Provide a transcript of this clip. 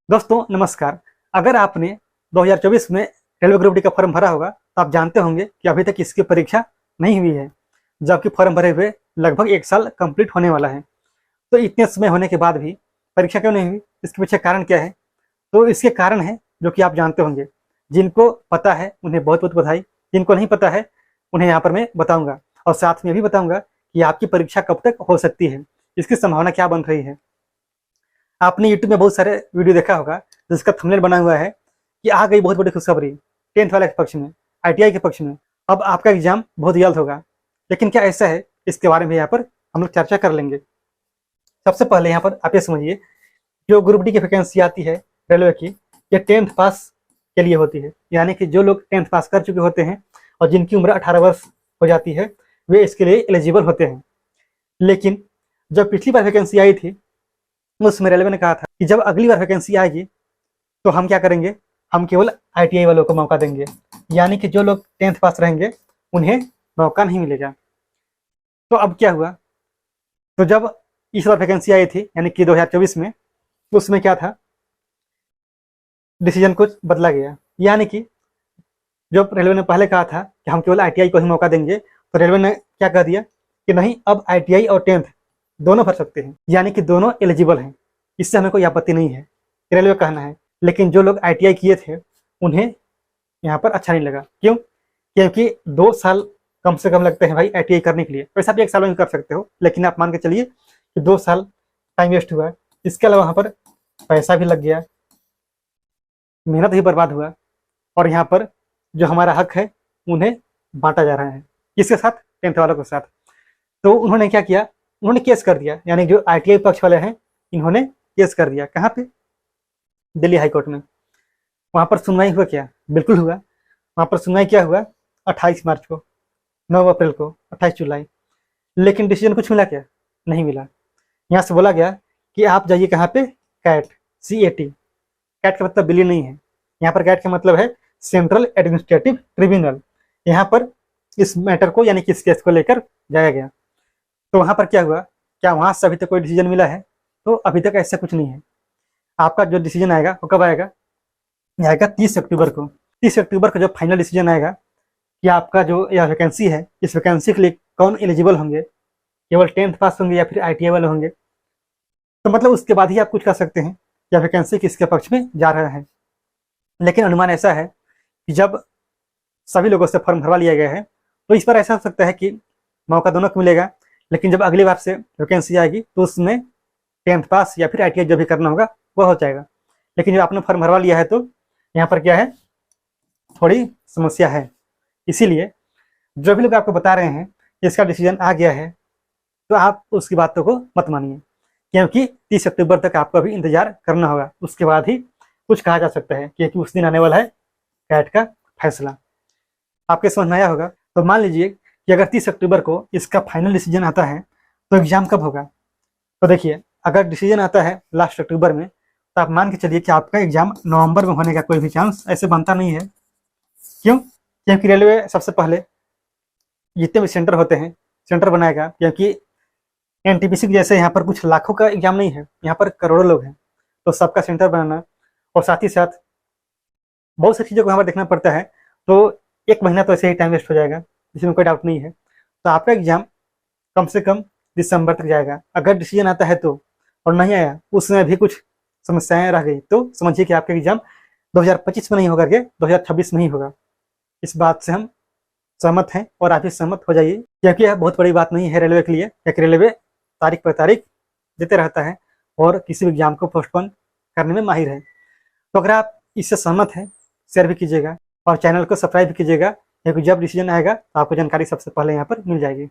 दोस्तों नमस्कार। अगर आपने 2024 में रेलवे ग्रुप डी का फॉर्म भरा होगा तो आप जानते होंगे कि अभी तक इसकी परीक्षा नहीं हुई है, जबकि फॉर्म भरे हुए लगभग 1 साल कंप्लीट होने वाला है। तो इतने समय होने के बाद भी परीक्षा क्यों नहीं हुई, इसके पीछे कारण क्या है? तो इसके कारण है जो कि आप जानते होंगे। जिनको पता है उन्हें बहुत बहुत बधाई, जिनको नहीं पता है उन्हें यहाँ पर मैं बताऊंगा, और साथ में भी बताऊंगा कि आपकी परीक्षा कब तक हो सकती है, इसकी संभावना क्या बन रही है। आपने यूट्यूब में बहुत सारे वीडियो देखा होगा जिसका थंबनेल बना हुआ है कि आ गई बहुत बड़ी खुशखबरी 10th वाले के पक्ष में, आईटीआई के पक्ष में, अब आपका एग्जाम बहुत जल्द होगा। लेकिन क्या ऐसा है, इसके बारे में यहाँ पर हम लोग चर्चा कर लेंगे। सबसे पहले यहाँ पर आप ये समझिए, जो ग्रुप डी की वैकेंसी आती है रेलवे की, ये 10th पास के लिए होती है। यानी कि जो लोग 10th पास कर चुके होते हैं और जिनकी उम्र 18 वर्ष हो जाती है, वे इसके लिए एलिजिबल होते हैं। लेकिन जब पिछली बार वैकेंसी आई थी उसमें रेलवे ने कहा था कि जब अगली बार वैकेंसी आएगी तो हम क्या करेंगे, हम केवल आईटीआई वालों को मौका देंगे। यानी कि जो लोग 10th पास रहेंगे उन्हें मौका नहीं मिलेगा। तो अब क्या हुआ, तो जब इस बार वैकेंसी आई थी यानी कि 2024 में, उसमें क्या था, डिसीजन कुछ बदला गया। यानी कि जो रेलवे ने पहले कहा था कि हम केवल आईटीआई को ही मौका देंगे, तो रेलवे ने क्या कह दिया कि नहीं, अब आईटीआई और 10th दोनों भर सकते हैं, यानी कि दोनों एलिजिबल हैं। इससे हमें कोई आपत्ति नहीं है, रेलवे का कहना है। लेकिन जो लोग आईटीआई किए थे उन्हें यहाँ पर अच्छा नहीं लगा। क्यों? क्योंकि 2 साल कम से कम लगते हैं भाई आईटीआई करने के लिए। वैसे आप 1 साल में भी कर सकते हो, लेकिन आप मान के चलिए कि 2 साल टाइम वेस्ट हुआ। इसके अलावा वहाँ पर पैसा भी लग गया, मेहनत भी बर्बाद हुआ, और यहाँ पर जो हमारा हक है उन्हें बांटा जा रहा है। किसके साथ? 10th वालों के साथ। तो उन्होंने क्या किया, उन्होंने केस कर दिया। यानी जो आईटीआई पक्ष वाले हैं इन्होंने केस कर दिया। कहाँ पे? दिल्ली हाई कोर्ट में। वहां पर सुनवाई हुआ क्या? बिल्कुल हुआ। वहां पर सुनवाई क्या हुआ? 28 मार्च को, 9 अप्रैल को, 28 जुलाई। लेकिन डिसीजन कुछ मिला क्या? नहीं मिला। यहाँ से बोला गया कि आप जाइए कहाँ पे, कैट, CAT। कैट का मतलब बिल्ली नहीं है, यहाँ पर कैट का मतलब है सेंट्रल एडमिनिस्ट्रेटिव ट्रिब्यूनल। यहाँ पर इस मैटर को यानी कि इस केस को लेकर जाया गया। तो वहां पर क्या हुआ, क्या वहां से अभी तक कोई डिसीजन मिला है? तो अभी तक ऐसा कुछ नहीं है। आपका जो डिसीजन आएगा वो कब आएगा? आएगा 30 अक्टूबर को। 30 अक्टूबर को जब फाइनल डिसीजन आएगा कि आपका जो यह वैकेंसी है, इस वैकेंसी के लिए कौन एलिजिबल होंगे, केवल 10th पास होंगे या फिर आईटीआई वाले होंगे, तो मतलब उसके बाद ही आप कुछ कर सकते हैं या वैकेंसी किसके पक्ष में जा रहा है। लेकिन अनुमान ऐसा है कि जब सभी लोगों से फॉर्म भरवा लिया गया है तो इस बार ऐसा हो सकता है कि मौका दोनों को मिलेगा। लेकिन जब अगली बार से वैकेंसी आएगी तो उसमें 10th पास या फिर आईटीआई जो भी करना होगा वो हो जाएगा। लेकिन जब आपने फॉर्म भरवा लिया है तो यहाँ पर क्या है, थोड़ी समस्या है। इसीलिए जो भी लोग आपको बता रहे हैं कि इसका डिसीजन आ गया है, तो आप उसकी बातों को मत मानिए, क्योंकि 30 अक्टूबर तक आपको अभी इंतजार करना होगा। उसके बाद ही कुछ कहा जा सकता है, क्योंकि उस दिन आने वाला है कैट का फैसला। आपके समझ में आया होगा। तो मान लीजिए कि अगर 30 अक्टूबर को इसका फाइनल डिसीजन आता है तो एग्जाम कब होगा? तो देखिए, अगर डिसीजन आता है लास्ट अक्टूबर में, तो आप मान के चलिए कि आपका एग्जाम नवंबर में होने का कोई भी चांस ऐसे बनता नहीं है। क्यों? क्योंकि रेलवे सबसे पहले जितने भी सेंटर होते हैं सेंटर बनाएगा, क्योंकि एनटीपीसी जैसे यहाँ पर कुछ लाखों का एग्जाम नहीं है, यहाँ पर करोड़ों लोग हैं, तो सबका सेंटर बनाना, और साथ ही साथ बहुत सी चीज़ों को यहाँ पर देखना पड़ता है। तो 1 महीना तो ऐसे ही टाइम वेस्ट हो जाएगा, इसमें कोई डाउट नहीं है। तो आपका एग्जाम कम से कम दिसंबर तक जाएगा। अगर डिसीजन आता है तो, और नहीं आया उसमें भी कुछ समस्याएं रह गई, तो समझिए कि आपका एग्जाम 2025 में नहीं होगा, 2026 में ही होगा। इस बात से हम सहमत हैं और आप भी सहमत हो जाइए, क्योंकि यह बहुत बड़ी बात नहीं है रेलवे के लिए, क्योंकि रेलवे तारीख पर तारीख देते रहता है और किसी भी एग्जाम को पोस्टपोन करने में माहिर है। तो अगर आप इससे सहमत हैं, शेयर भी कीजिएगा और चैनल को सब्सक्राइब भी कीजिएगा, क्योंकि जब डिसीजन आएगा तो आपको जानकारी सबसे पहले यहाँ पर मिल जाएगी।